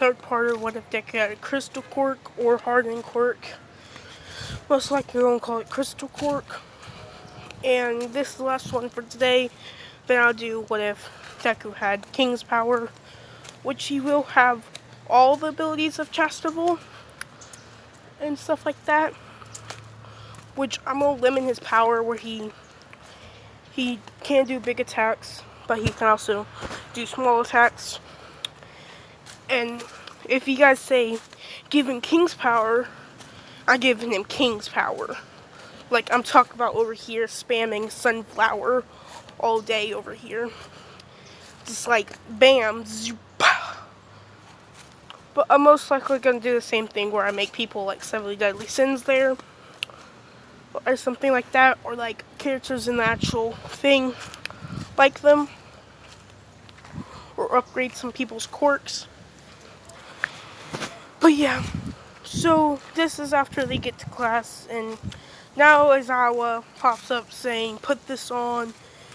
third part of what if deku had a crystal quirk or hardened quirk. Most likely we're going to call it crystal quirk. And this is the last one for today. Then I'll do what if deku had king's power, which he will have all the abilities of Chastable and stuff like that. Which I'm going to limit his power where he can do big attacks, but he can also do small attacks. And if you guys say give him king's power, I'm giving him king's power. Like I'm talking about over here, spamming sunflower all day over here. Just like bam, zoop. But I'm most likely going to do the same thing where I make people like 70 deadly sins there. Or something like that. Or like characters in the actual thing like them. Or upgrade some people's quirks. But yeah. So this is after they get to class. And now Aizawa pops up saying, put this on.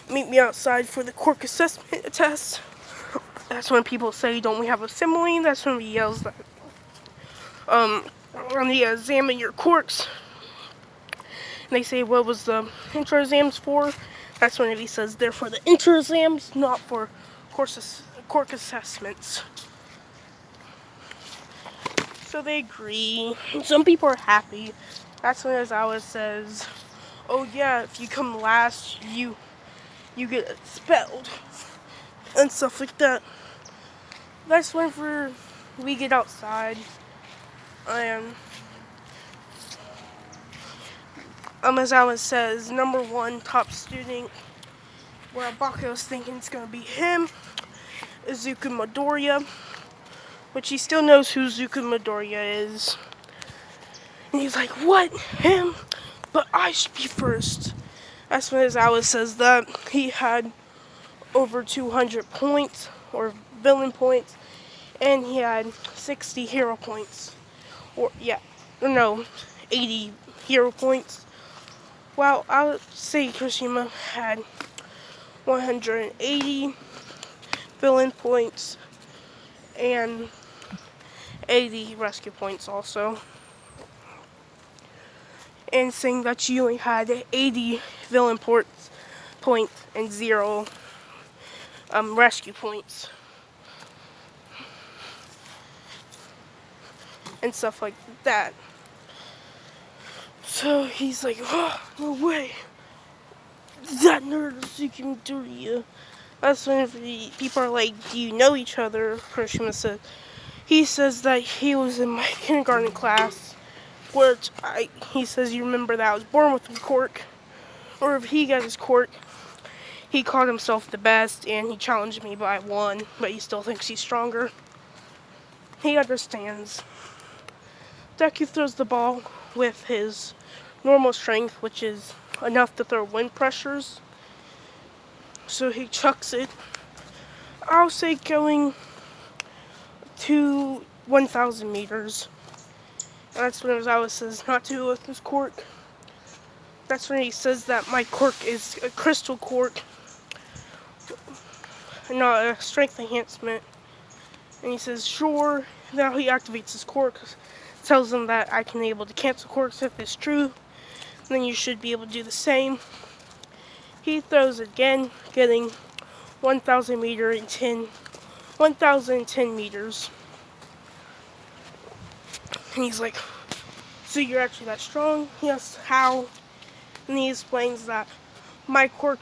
Meet me outside for the quirk assessment test. That's when people say, don't we have a simile? That's when he yells that, when they examine your quirks. And they say, what was the intro exams for? That's when he says, they're for the intro exams, not for quirk assessments. So they agree. Some people are happy. That's when Aizawa says, oh yeah, if you come last, you get expelled. And stuff like that. That's when we get outside. And Aizawa says, number 1 top student, where Bakugo's thinking it's gonna be him, Izuku Midoriya, which he still knows who Izuku Midoriya is. And he's like, what? Him? But I should be first. That's when Aizawa says that he had over 200 points, or villain points, and he had 60 hero points. Or, yeah, no, 80 hero points. Well, I would say Kirishima had 180 villain points and 80 rescue points also. And saying that you only had 80 villain points and 0 rescue points. And stuff like that. So he's like, oh, no way. That nerd is seeking Midoriya. That's when people are like, do you know each other? Kirishima says. He says that he was in my kindergarten class. Which he says, you remember that I was born with a quirk. Or if he got his quirk, he called himself the best and he challenged me, but I won. But he still thinks he's stronger. He understands. Deku throws the ball with his normal strength, which is enough to throw wind pressures. So he chucks it. I'll say going to 1,000 meters. And that's when Aizawa says not to go with his quirk. That's when he says that my quirk is a crystal quirk, not a strength enhancement. And he says, sure. Now he activates his quirk. Tells him that I can be able to cancel quirks if it's true. Then you should be able to do the same. He throws it again, getting 1,000 meters. And he's like, so you're actually that strong? Yes, how? And he explains that my quirk,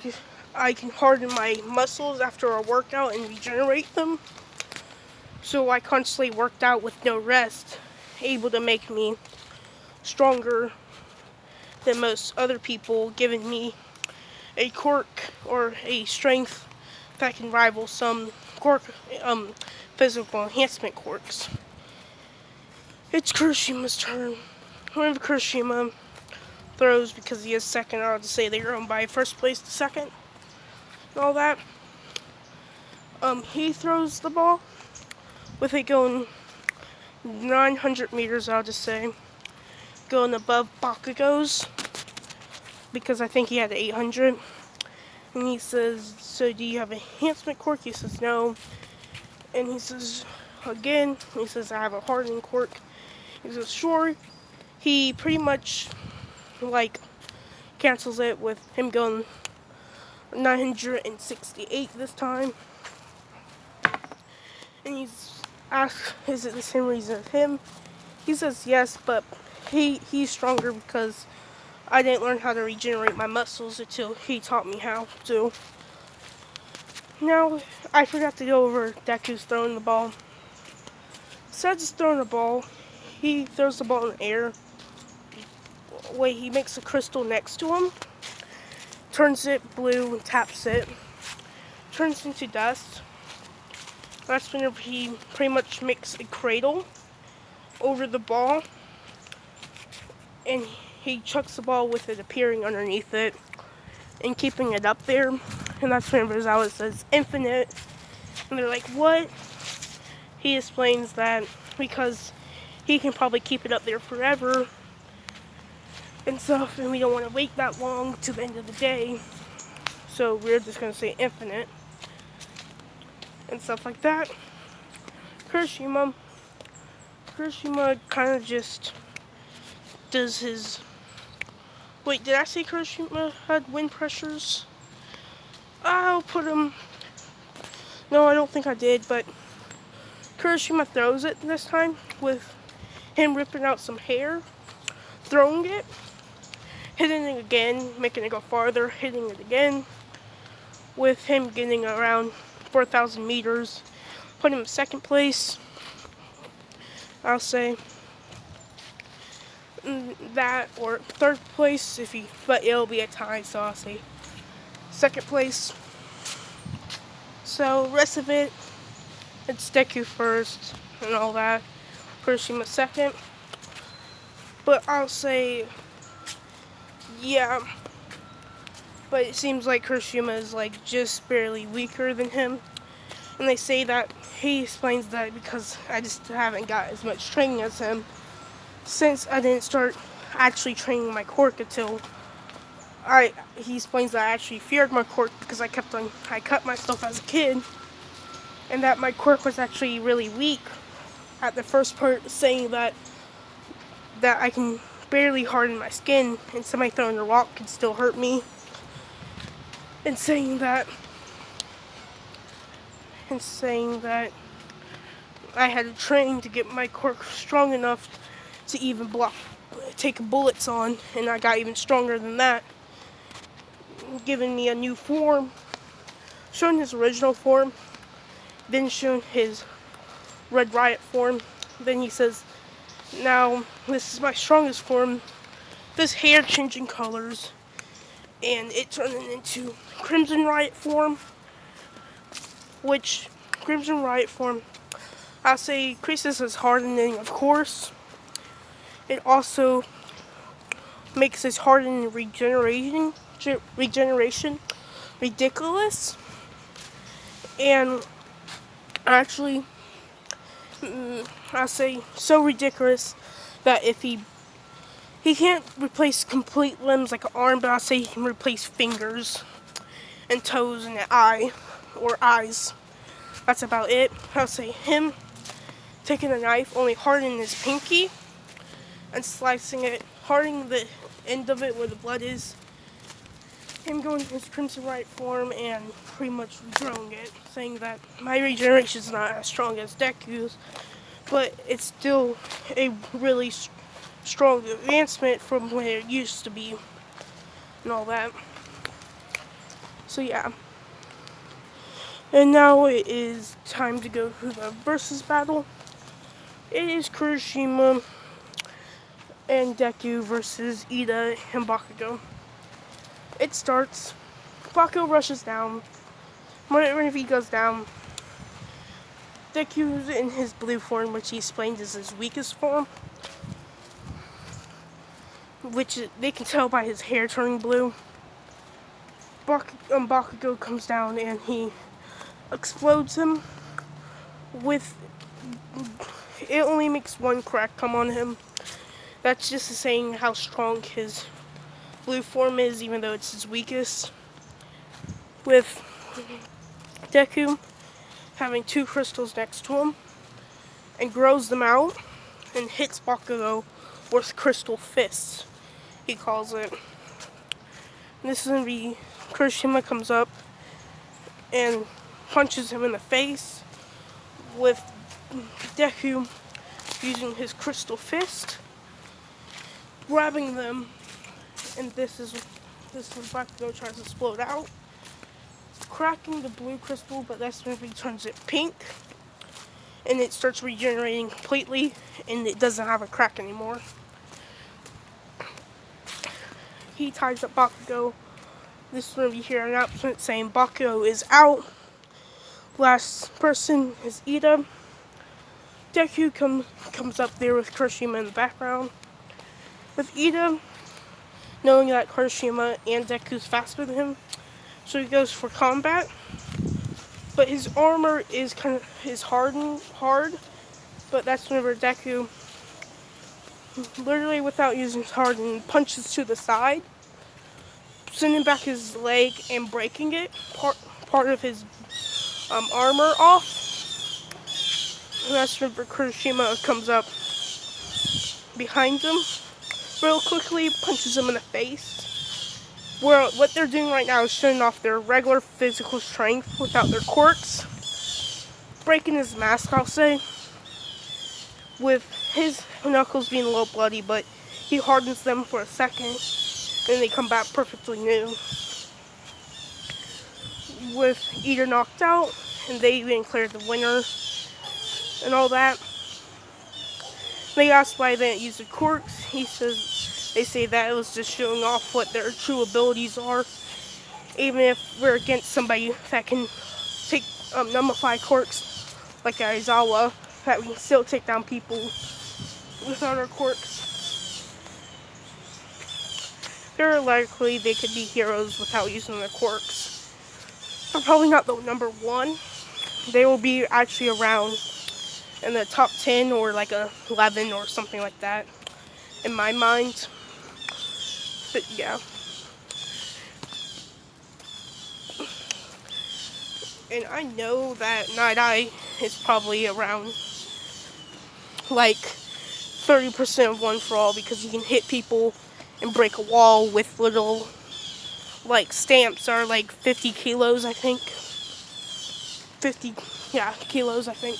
I can harden my muscles after a workout and regenerate them. So I constantly worked out with no rest, able to make me stronger than most other people, giving me a quirk or a strength that can rival some quirk, physical enhancement quirks. It's Kirishima's turn. Whenever Kirishima throws, because he is second, I'll just say they're owned by first place to second and all that. He throws the ball with it going 900 meters, I'll just say, going above Bakugo's, because I think he had 800. And he says, so do you have a enhancement quirk? He says no. And he says, again. He says, I have a hardened quirk. He says, sure. He pretty much, like, cancels it with him going 968 this time. And he's asked, is it the same reason as him? He says yes, but he's stronger because I didn't learn how to regenerate my muscles until he taught me how to. Now, I forgot to go over Deku's throwing the ball. Besides just throwing the ball, he throws the ball in the air. Wait, he makes a crystal next to him, turns it blue and taps it, turns into dust. That's whenever he pretty much makes a cradle over the ball, and he chucks the ball with it appearing underneath it and keeping it up there. And that's whenever Zawa says infinite. And they're like, what? He explains that because he can probably keep it up there forever and stuff, and we don't want to wait that long to the end of the day. So we're just going to say infinite and stuff like that. Kirishima kind of just does his... Wait, did I say Kirishima had wind pressures? I'll put him... No, I don't think I did, but Kirishima throws it this time with him ripping out some hair, throwing it, hitting it again, making it go farther, hitting it again, with him getting around 4,000 meters, putting him in second place. I'll say that, or third place but it'll be a tie, so I'll say second place. So rest of it, it's Deku first and all that, Kirishima second. But I'll say, yeah, but it seems like Kirishima is like just barely weaker than him. And they say that he explains that because I just haven't got as much training as him since I didn't start actually training my quirk until he explains that I actually feared my quirk because I cut myself as a kid, and that my quirk was actually really weak at the first part, saying that I can barely harden my skin and somebody throwing a rock can still hurt me, and saying that I had to train to get my quirk strong enough to even take bullets on, and I got even stronger than that, giving me a new form, showing his original form, then showing his Red Riot form. Then he says, now this is my strongest form, this hair changing colors, and it turning into Crimson Riot form, which Crimson Riot form, I'll say, increases his hardening, of course. It also makes his hardening regeneration ridiculous. And actually, I'll say so ridiculous that if he can't replace complete limbs like an arm, but I'll say he can replace fingers and toes and an eye or eyes. That's about it. I'll say him taking a knife, only hardening his pinky and slicing it, hardening the end of it where the blood is, him going to his Crimson Riot form and pretty much regrowing it, saying that my regeneration is not as strong as Deku's, but it's still a really strong advancement from where it used to be and all that. So yeah. And now it is time to go through the versus battle. It is Kirishima and Deku versus Ida and Bakugo. It starts. Bakugo rushes down. Whenever he goes down, Deku's in his blue form, which he explained is his weakest form, which they can tell by his hair turning blue. Bakugo comes down and he explodes him with... It only makes one crack come on him. That's just saying how strong his blue form is, even though it's his weakest. With Deku having two crystals next to him, and grows them out and hits Bakugo with crystal fists, he calls it. And this is going to be, Kirishima comes up and punches him in the face with Deku using his crystal fist, grabbing them, and this is when Bakugo tries to explode out, cracking the blue crystal, but that's when he turns it pink, and it starts regenerating completely, and it doesn't have a crack anymore. He ties up Bakugo. This is when we hear an announcement saying Bakugo is out. Last person is Ida. Deku comes up there with Kirishima in the background. With Ida knowing that Kirishima and Deku's faster than him, so he goes for combat. But his armor is hard, but that's whenever Deku, literally without using his harden, punches to the side, sending back his leg and breaking it, part of his armor off. And that's whenever Kirishima comes up behind him real quickly, punches him in the face. Where what they're doing right now is showing off their regular physical strength without their quirks. Breaking his mask, I'll say. With his knuckles being a little bloody, but he hardens them for a second, and they come back perfectly new. With Ida knocked out, and they even cleared the winner, and all that. They asked why they didn't use the quirks. They say that it was just showing off what their true abilities are. Even if we're against somebody that can take nullify quirks, like Aizawa, that we can still take down people without our quirks. Theoretically, they could be heroes without using their quirks. They're probably not the number one. They will be actually around in the top 10 or like 11 or something like that, in my mind. But yeah. And I know that Night Eye is probably around like 30% of One For All, because he can hit people and break a wall with little like stamps are like 50 kilos, I think. 50 kilos, I think.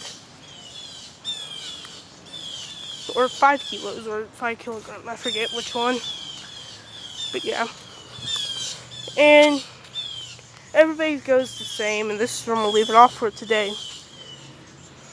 Or 5 kilos or 5 kilograms, I forget which one. But yeah. And everybody goes the same, and this is where I'm going to leave it off for today.